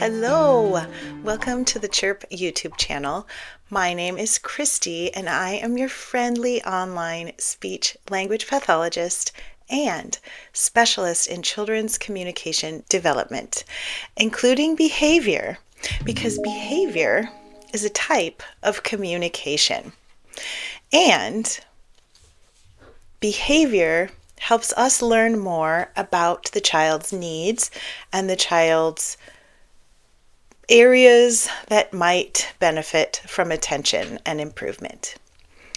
Hello, welcome to the Chirp YouTube channel. My name is Christy and I am your friendly online speech-language pathologist and specialist in children's communication development, including behavior, because behavior is a type of communication. And behavior helps us learn more about the child's needs and the child's areas that might benefit from attention and improvement.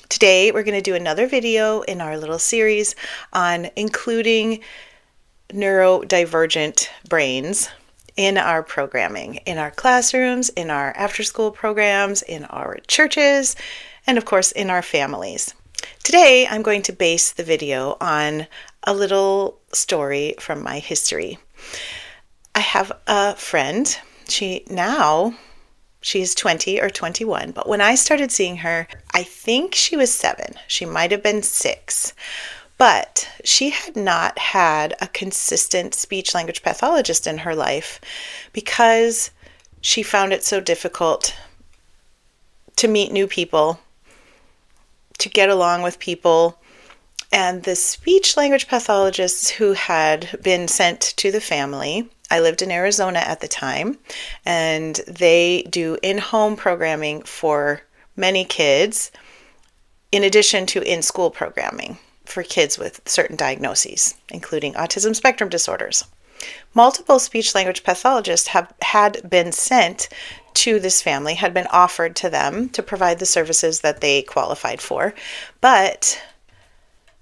Today, we're going to do another video in our little series on including neurodivergent brains in our programming, in our classrooms, in our after-school programs, in our churches, and of course in our families. Today, I'm going to base the video on a little story from my history. I have a friend. She's 20 or 21, but when I started seeing her, I think she was 7. She might have been 6, but she had not had a consistent speech-language pathologist in her life because she found it so difficult to meet new people, to get along with people. And the speech-language pathologists who had been sent to the family, I lived in Arizona at the time, and they do in-home programming for many kids, in addition to in-school programming for kids with certain diagnoses, including Autism Spectrum Disorders. Multiple speech-language pathologists had been sent to this family, had been offered to them to provide the services that they qualified for, but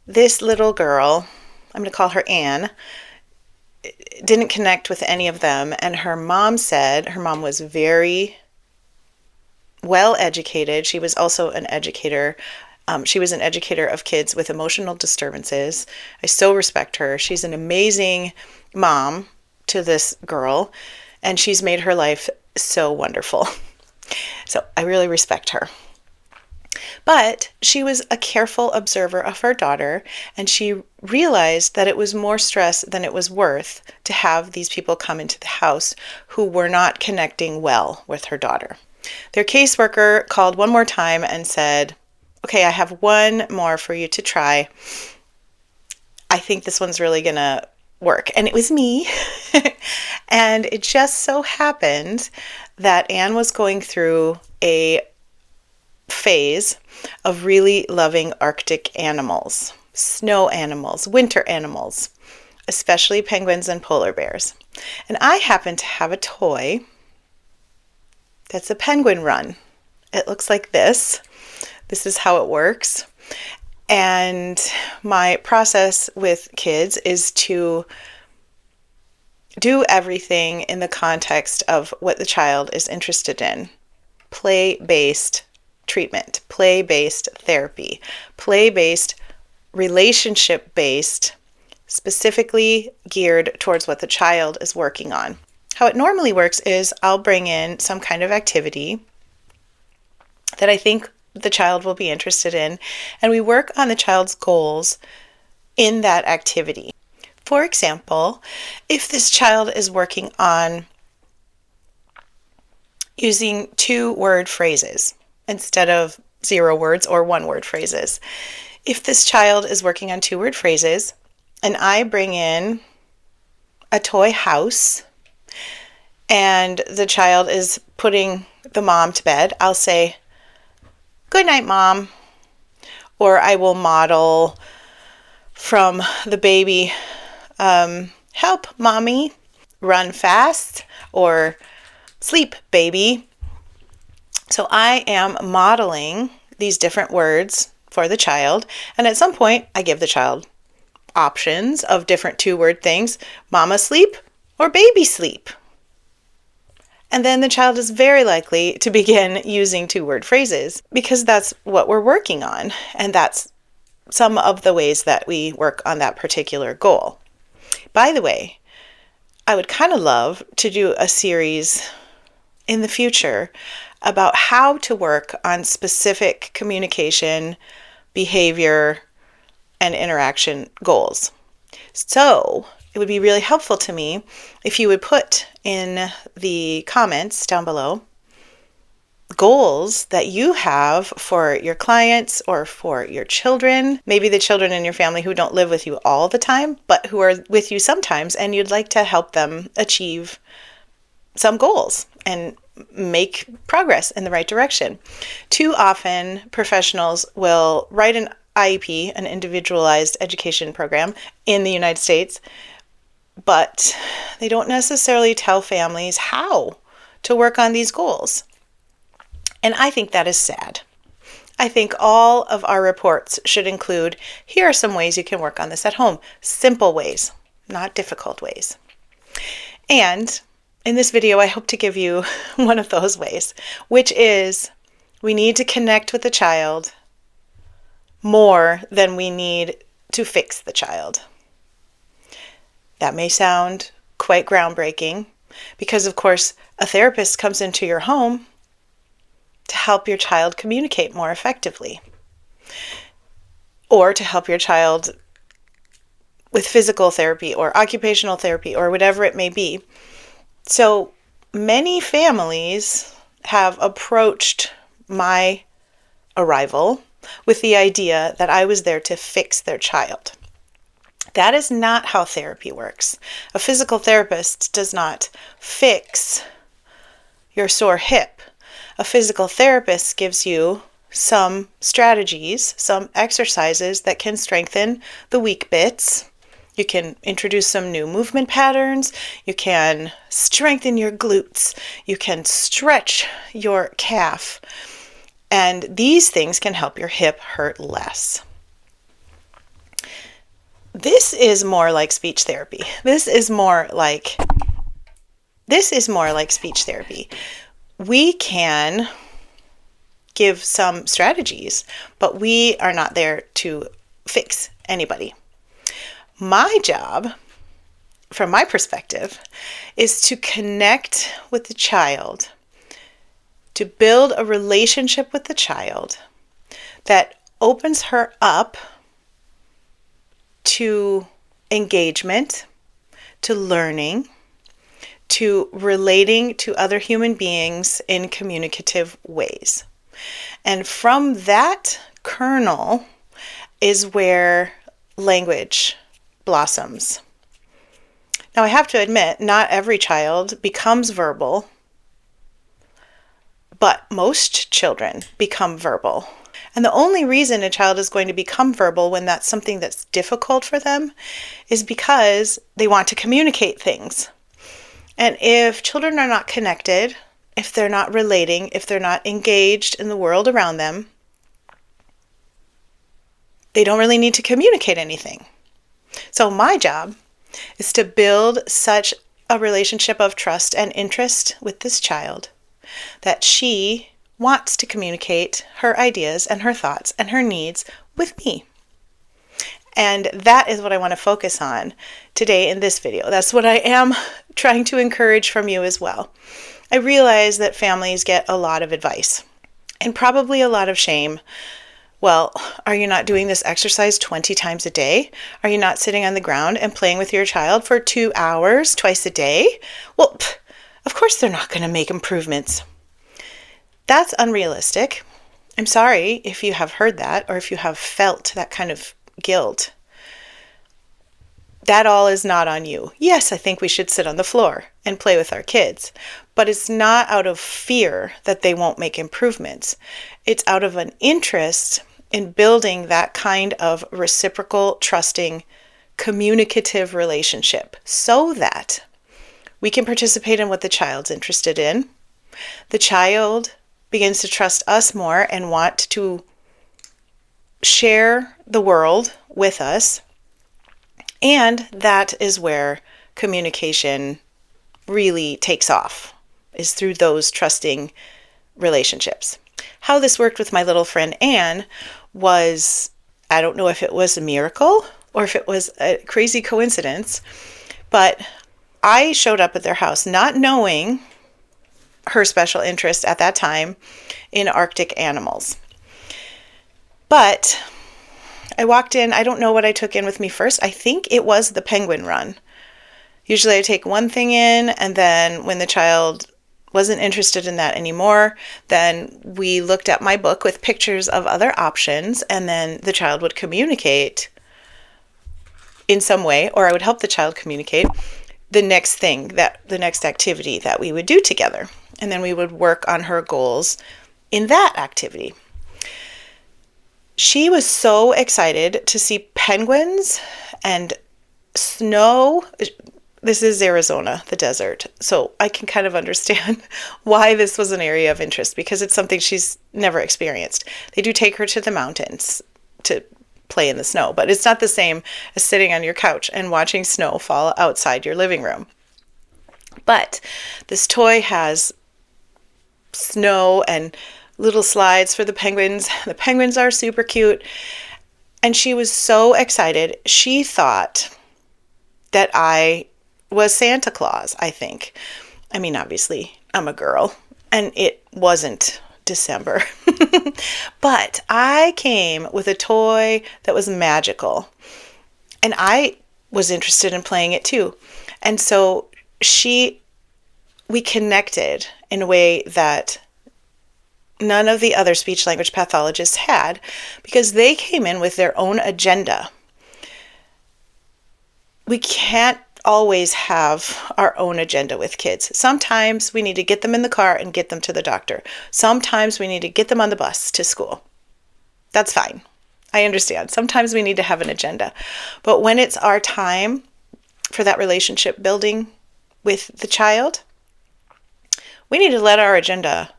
this little girl, I'm going to call her Anne, didn't connect with any of them, and her mom said her mom was very well educated. She was also an educator. She was an educator of kids with emotional disturbances. I so respect her. She's an amazing mom to this girl, and she's made her life so wonderful. So I really respect her. But she was a careful observer of her daughter, and she realized that it was more stress than it was worth to have these people come into the house who were not connecting well with her daughter. Their caseworker called one more time and said, "Okay, I have one more for you to try. I think this one's really going to work." And it was me. And it just so happened that Anne was going through a phase of really loving Arctic animals, snow animals, winter animals, especially penguins and polar bears. And I happen to have a toy that's a penguin run. It looks like this. This is how it works. And my process with kids is to do everything in the context of what the child is interested in. Play-based treatment, play-based therapy, play-based, relationship-based, specifically geared towards what the child is working on. How it normally works is I'll bring in some kind of activity that I think the child will be interested in, and we work on the child's goals in that activity. For example, if this child is working on using 2-word phrases instead of 0 words or 1-word phrases. If this child is working on 2-word phrases and I bring in a toy house and the child is putting the mom to bed, I'll say, "Good night, Mom." Or I will model from the baby, "Help, Mommy, run fast," or "Sleep, baby." So I am modeling these different words for the child, and at some point I give the child options of different 2-word things, "Mama sleep" or "Baby sleep." And then the child is very likely to begin using 2-word phrases because that's what we're working on, and that's some of the ways that we work on that particular goal. By the way, I would kind of love to do a series in the future about how to work on specific communication, behavior, and interaction goals. So it would be really helpful to me if you would put in the comments down below goals that you have for your clients or for your children, maybe the children in your family who don't live with you all the time, but who are with you sometimes, and you'd like to help them achieve some goals and make progress in the right direction. Too often, professionals will write an IEP, an individualized education program in the United States, but they don't necessarily tell families how to work on these goals. And I think that is sad. I think all of our reports should include, here are some ways you can work on this at home. Simple ways, not difficult ways. And in this video, I hope to give you one of those ways, which is we need to connect with the child more than we need to fix the child. That may sound quite groundbreaking because, of course, a therapist comes into your home to help your child communicate more effectively, or to help your child with physical therapy or occupational therapy or whatever it may be. So many families have approached my arrival with the idea that I was there to fix their child. That is not how therapy works. A physical therapist does not fix your sore hip. A physical therapist gives you some strategies, some exercises that can strengthen the weak bits. You can introduce some new movement patterns. You can strengthen your glutes. You can stretch your calf. And these things can help your hip hurt less. This is more like speech therapy. This is more like speech therapy. We can give some strategies, but we are not there to fix anybody. My job, from my perspective, is to connect with the child, to build a relationship with the child that opens her up to engagement, to learning, to relating to other human beings in communicative ways. And from that kernel is where language blossoms. Now, I have to admit, not every child becomes verbal, but most children become verbal. And the only reason a child is going to become verbal when that's something that's difficult for them is because they want to communicate things. And if children are not connected, if they're not relating, if they're not engaged in the world around them, they don't really need to communicate anything. So my job is to build such a relationship of trust and interest with this child that she wants to communicate her ideas and her thoughts and her needs with me. And that is what I want to focus on today in this video. That's what I am trying to encourage from you as well. I realize that families get a lot of advice and probably a lot of shame. Well, are you not doing this exercise 20 times a day? Are you not sitting on the ground and playing with your child for 2 hours twice a day? Well, of course they're not going to make improvements. That's unrealistic. I'm sorry if you have heard that or if you have felt that kind of guilt. That all is not on you. Yes, I think we should sit on the floor and play with our kids, but it's not out of fear that they won't make improvements. It's out of an interest in building that kind of reciprocal, trusting, communicative relationship so that we can participate in what the child's interested in. The child begins to trust us more and want to share the world with us. And that is where communication really takes off, is through those trusting relationships. How this worked with my little friend Anne was, I don't know if it was a miracle or if it was a crazy coincidence, but I showed up at their house not knowing her special interest at that time in Arctic animals. But I walked in, I don't know what I took in with me first. I think it was the penguin run. Usually I take one thing in, and then when the child wasn't interested in that anymore, then we looked at my book with pictures of other options, and then the child would communicate in some way, or I would help the child communicate the next activity that we would do together. And then we would work on her goals in that activity. She was so excited to see penguins and snow. This is Arizona, the desert. So I can kind of understand why this was an area of interest, because it's something she's never experienced. They do take her to the mountains to play in the snow, but it's not the same as sitting on your couch and watching snow fall outside your living room. But this toy has snow and little slides for the penguins. The penguins are super cute. And she was so excited. She thought that I was Santa Claus, I think. I mean, obviously, I'm a girl, and it wasn't December. But I came with a toy that was magical, and I was interested in playing it too. And so we connected in a way that none of the other speech-language pathologists had, because they came in with their own agenda. We can't always have our own agenda with kids. Sometimes we need to get them in the car and get them to the doctor. Sometimes we need to get them on the bus to school. That's fine. I understand. Sometimes we need to have an agenda. But when it's our time for that relationship building with the child, we need to let our agenda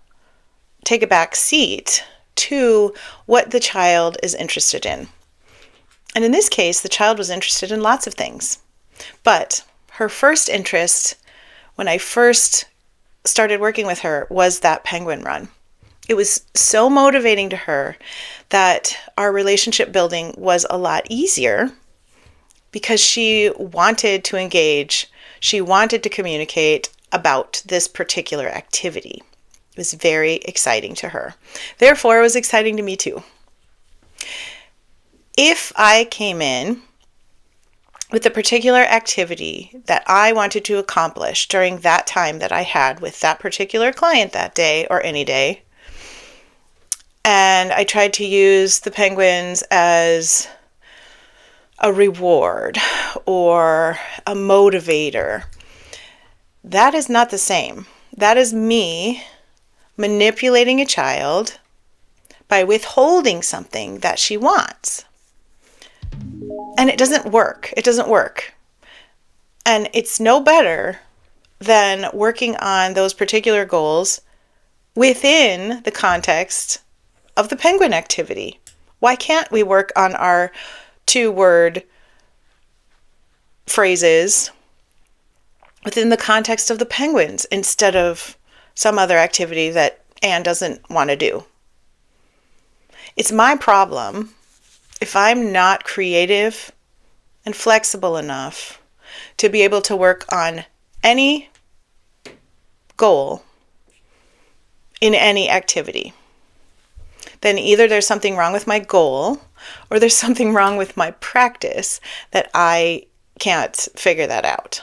take a back seat to what the child is interested in. And in this case, the child was interested in lots of things. But her first interest, when I first started working with her, was that penguin run. It was so motivating to her that our relationship building was a lot easier, because she wanted to engage. She wanted to communicate about this particular activity. It was very exciting to her. Therefore, it was exciting to me too. If I came in with a particular activity that I wanted to accomplish during that time that I had with that particular client that day or any day, and I tried to use the penguins as a reward or a motivator, that is not the same. That is me manipulating a child by withholding something that she wants. And it doesn't work. It doesn't work. And it's no better than working on those particular goals within the context of the penguin activity. Why can't we work on our 2-word phrases within the context of the penguins instead of some other activity that Anne doesn't want to do? It's my problem if I'm not creative and flexible enough to be able to work on any goal in any activity. Then either there's something wrong with my goal, or there's something wrong with my practice that I can't figure that out.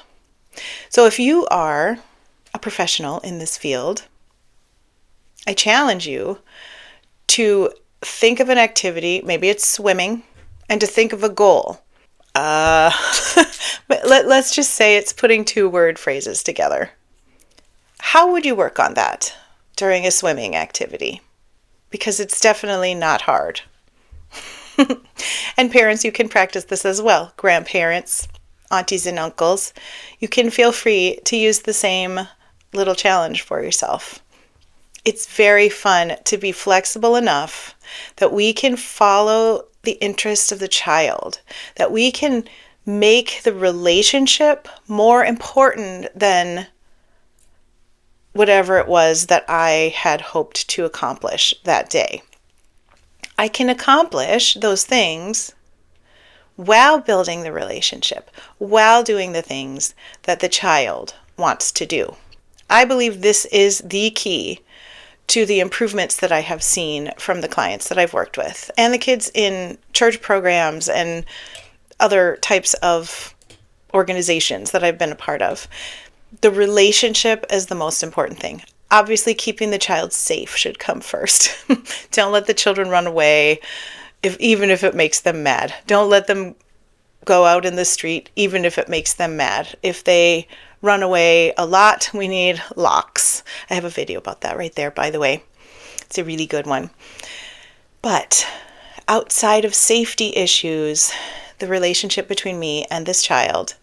So if you are a professional in this field, I challenge you to think of an activity, maybe it's swimming, and to think of a goal. But let's just say it's putting 2-word phrases together. How would you work on that during a swimming activity? Because it's definitely not hard. And parents, you can practice this as well. Grandparents, aunties and uncles, you can feel free to use the same little challenge for yourself. It's very fun to be flexible enough that we can follow the interest of the child, that we can make the relationship more important than whatever it was that I had hoped to accomplish that day. I can accomplish those things while building the relationship, while doing the things that the child wants to do. I believe this is the key to the improvements that I have seen from the clients that I've worked with and the kids in church programs and other types of organizations that I've been a part of. The relationship is the most important thing. Obviously, keeping the child safe should come first. Don't let the children run away, even if it makes them mad. Don't let them go out in the street, even if it makes them mad. If they run away a lot, we need locks. I have a video about that right there, by the way. It's a really good one. But outside of safety issues, the relationship between me and this child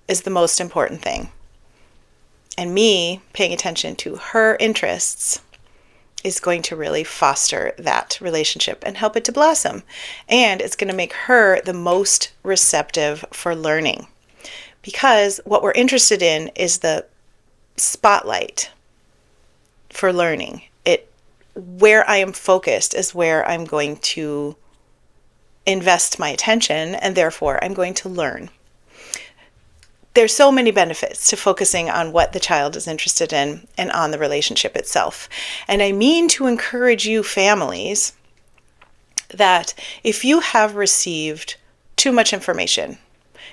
is the most important thing. And me paying attention to her interests is going to really foster that relationship and help it to blossom. And it's going to make her the most receptive for learning. Because what we're interested in is the spotlight for learning. Where I am focused is where I'm going to invest my attention, and therefore I'm going to learn. There's so many benefits to focusing on what the child is interested in and on the relationship itself. And I mean to encourage you families that if you have received too much information,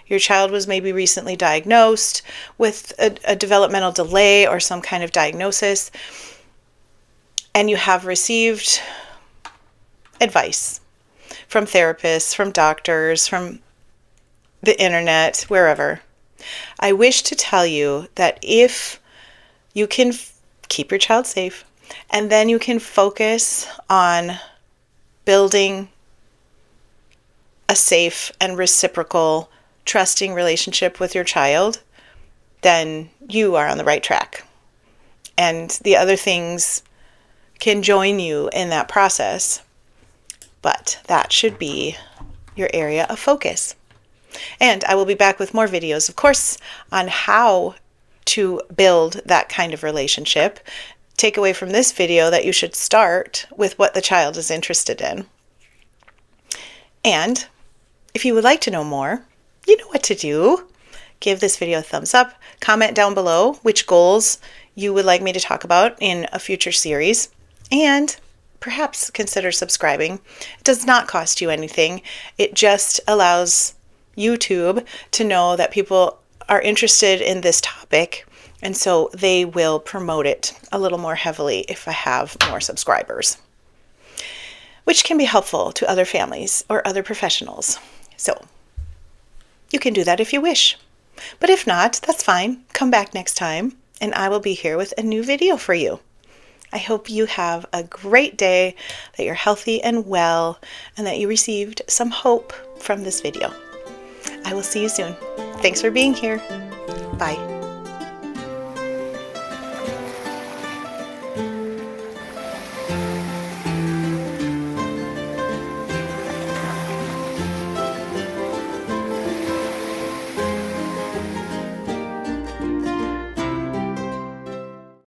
your child was maybe recently diagnosed with a developmental delay or some kind of diagnosis, and you have received advice from therapists, from doctors, from the internet, wherever. I wish to tell you that if you can keep your child safe, and then you can focus on building a safe and reciprocal, trusting relationship with your child, then you are on the right track. And the other things can join you in that process, but that should be your area of focus. And I will be back with more videos, of course, on how to build that kind of relationship. Take away from this video that you should start with what the child is interested in. And if you would like to know more, you know what to do. Give this video a thumbs up. Comment down below which goals you would like me to talk about in a future series. And perhaps consider subscribing. It does not cost you anything. It just allows YouTube to know that people are interested in this topic, and so they will promote it a little more heavily if I have more subscribers, which can be helpful to other families or other professionals. So you can do that if you wish. But if not, that's fine. Come back next time, and I will be here with a new video for you. I hope you have a great day, that you're healthy and well, and that you received some hope from this video. I will see you soon. Thanks for being here. Bye.